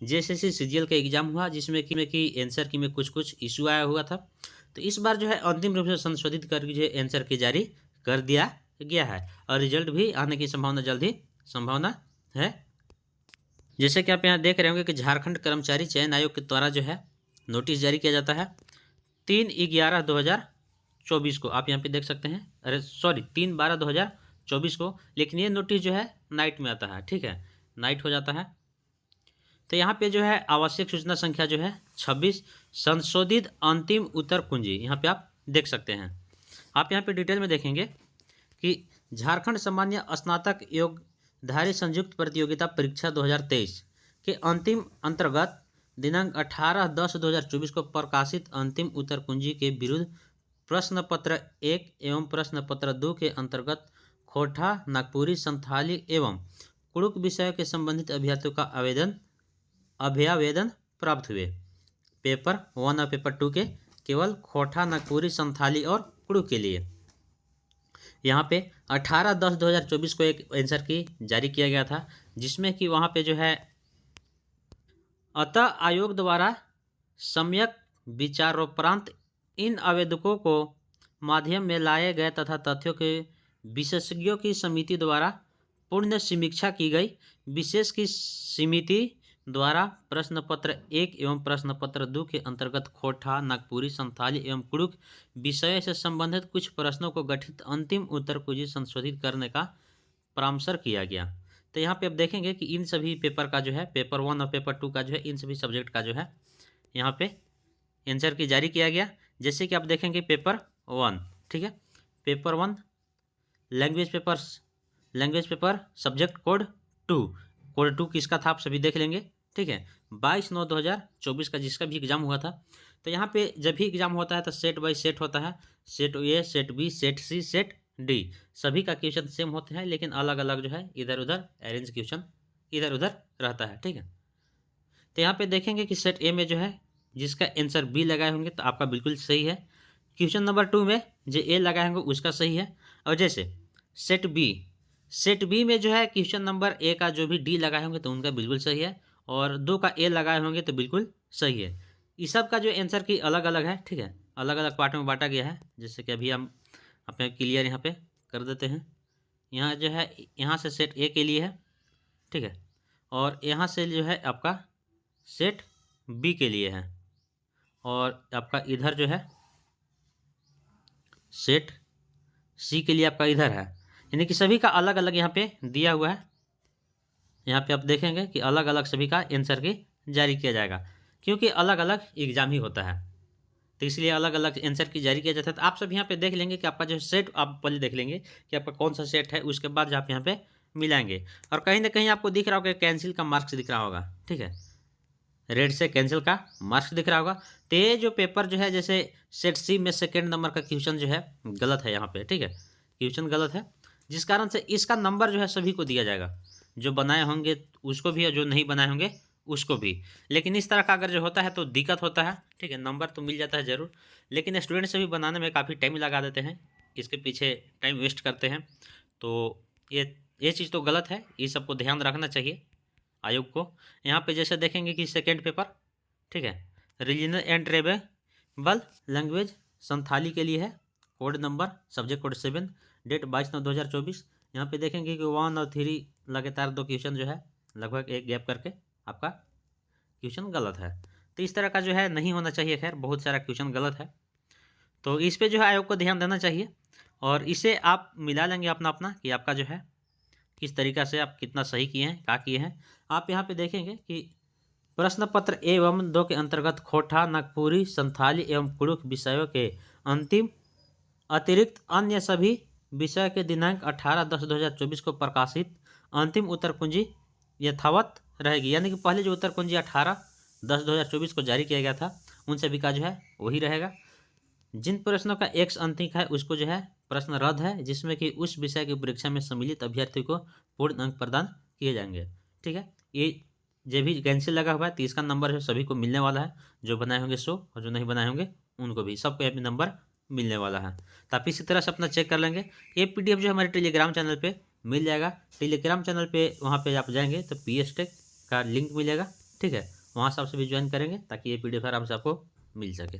JSSC CGL का exam हुआ जिसमें कि आंसर की में कुछ इशू आया हुआ था। तो इस बार जो है अंतिम रूप से संशोधित करके जो आंसर की जारी कर दिया गया है और रिजल्ट भी आने की संभावना जल्द ही संभावना है। जैसे कि आप यहाँ देख रहे होंगे कि झारखंड कर्मचारी चयन आयोग के द्वारा जो है नोटिस जारी किया जाता है 3/11/2024 को। आप यहाँ पे देख सकते हैं, अरे सॉरी 3/12/2024 को, लेकिन ये नोटिस जो है नाइट में आता है, ठीक है, नाइट हो जाता है। तो यहाँ पे जो है आवश्यक सूचना संख्या जो है 26 संशोधित अंतिम उत्तर कुंजी यहाँ पे आप देख सकते हैं। आप यहाँ पे डिटेल में देखेंगे कि झारखंड सामान्य स्नातक योग्यधारी संयुक्त प्रतियोगिता परीक्षा 2023 के अंतिम अंतर्गत दिनांक 18/10/2024 को प्रकाशित अंतिम उत्तर कुंजी के विरुद्ध प्रश्न पत्र 1 एवं प्रश्न पत्र 2 के अंतर्गत खोटा, नागपुरी, संथाली एवं कुड़ुक विषय के संबंधित अभ्यर्थियों का अभ्यावेदन प्राप्त हुए। पेपर 1 और पेपर 2 के केवल खोटा, नागपुरी, संथाली और कुड़ुक के लिए यहाँ पे 18/10/2024 को एक आंसर की जारी किया गया था, जिसमें कि वहाँ पे जो है अतः आयोग द्वारा सम्यक विचारोपरांत इन आवेदकों को माध्यम में लाए गए तथा तथ्यों के विशेषज्ञों की समिति द्वारा पूर्ण समीक्षा की गई। विशेष की समिति द्वारा प्रश्न पत्र 1 एवं प्रश्न पत्र 2 के अंतर्गत खोटा, नागपुरी, संथाली एवं कुड़ुक विषय से संबंधित कुछ प्रश्नों को गठित अंतिम उत्तर कुंजी संशोधित करने का परामर्श किया गया। तो यहाँ पे आप देखेंगे कि इन सभी पेपर का जो है पेपर 1 और पेपर 2 का जो है इन सभी सब्जेक्ट का जो है यहाँ पे आंसर की जारी किया गया। जैसे कि आप देखेंगे पेपर 1, ठीक है, paper 1 language paper subject code 2 किसका था आप सभी देख लेंगे, ठीक है, 22/9/2024 का जिसका भी एग्जाम हुआ था। तो यहाँ पे जब भी एग्जाम होता है तो सेट बाई सेट होता है, set A, set B, set C, set D, सभी का क्वेश्चन सेम होते हैं, लेकिन अलग अलग जो है इधर उधर अरेंज क्वेश्चन इधर उधर रहता है, ठीक है। तो यहाँ पे देखेंगे कि सेट ए में जो है जिसका आंसर बी लगाए होंगे तो आपका बिल्कुल सही है। क्वेश्चन नंबर 2 में जो ए लगाए होंगे उसका सही है। और जैसे सेट बी में जो है क्वेश्चन नंबर ए का जो भी डी लगाए होंगे तो उनका बिल्कुल सही है, और 2 का ए लगाए होंगे तो बिल्कुल सही है। इस सब का जो आंसर की अलग अलग है, ठीक है, अलग अलग पार्ट में बांटा गया है। जैसे कि अभी हम अपने क्लियर यहाँ पे कर देते हैं। यहाँ जो है यहाँ से सेट ए के लिए है, ठीक है, और यहाँ से जो है आपका सेट बी के लिए है, और आपका इधर जो है सेट सी के लिए आपका इधर है। यानी कि सभी का अलग अलग यहाँ पे दिया हुआ है। यहाँ पे आप देखेंगे कि अलग अलग सभी का आंसर की जारी किया जाएगा, क्योंकि अलग अलग एग्जाम ही होता है, तो इसलिए अलग अलग आंसर की जारी किया जाता है। तो आप सब यहाँ पे देख लेंगे कि आपका जो सेट आप पहले देख लेंगे कि आपका कौन सा सेट है, उसके बाद आप यहाँ पे मिलाएंगे। और कहीं ना कहीं आपको दिख रहा होगा कैंसिल का मार्क्स दिख रहा होगा, ठीक है, रेड से कैंसिल का मार्क्स दिख रहा होगा। तो ये जो पेपर जो है जैसे सेट सी में सेकेंड नंबर का क्वेश्चन जो है गलत है यहाँ पे, ठीक है, क्वेश्चन गलत है, जिस कारण से इसका नंबर जो है सभी को दिया जाएगा, जो बनाए होंगे उसको भी और जो नहीं बनाए होंगे उसको भी। लेकिन इस तरह का अगर जो होता है तो दिक्कत होता है, ठीक है, नंबर तो मिल जाता है ज़रूर, लेकिन स्टूडेंट से भी बनाने में काफ़ी टाइम लगा देते हैं, इसके पीछे टाइम वेस्ट करते हैं। तो ये चीज़ तो गलत है, इस सबको ध्यान रखना चाहिए आयोग को। यहाँ पे जैसे देखेंगे कि सेकेंड पेपर, ठीक है, regional and tribal language Santhali के लिए है, code number subject code 7, date 22/9/2024। यहाँ पे देखेंगे कि 1 और 3 लगातार 2 क्वेश्चन जो है लगभग एक गैप करके आपका क्वेश्चन गलत है। तो इस तरह का जो है नहीं होना चाहिए, खैर बहुत सारा क्वेश्चन गलत है, तो इस पे जो है आयोग को ध्यान देना चाहिए। और इसे आप मिला लेंगे अपना अपना कि आपका जो है किस तरीक़ा से आप कितना सही किए हैं, क्या किए हैं। आप यहाँ पे देखेंगे कि प्रश्न पत्र एवं 2 के अंतर्गत खोटा, नागपुरी, संथाली एवं कुड़ुक विषयों के अंतिम अतिरिक्त अन्य सभी विषय के दिनांक 18/10/2024 को प्रकाशित अंतिम उत्तर कुंजी यथावत रहेगी। यानी कि पहले जो उत्तर कुंजी 18/10/2024 को जारी किया गया था उन सभी का जो है वही रहेगा। जिन प्रश्नों का एक्स अंतिक है उसको जो है प्रश्न रद्द है, जिसमें कि उस विषय की परीक्षा में सम्मिलित अभ्यर्थी को पूर्ण अंक प्रदान किए जाएंगे, ठीक है। ये जो भी कैंसिल लगा हुआ है तो इसका नंबर जो सभी को मिलने वाला है, जो बनाए होंगे 100 और जो नहीं बनाए होंगे उनको भी सबको यहाँ नंबर मिलने वाला है। तो आप इसी तरह से अपना चेक कर लेंगे। ये PDF जो हमारे टेलीग्राम चैनल पे मिल जाएगा, टेलीग्राम चैनल पे वहाँ पे आप जाएंगे तो PS टेक का लिंक मिलेगा, ठीक है, वहाँ से आप सभी ज्वाइन करेंगे ताकि ये PDF आराम से आपको मिल सके।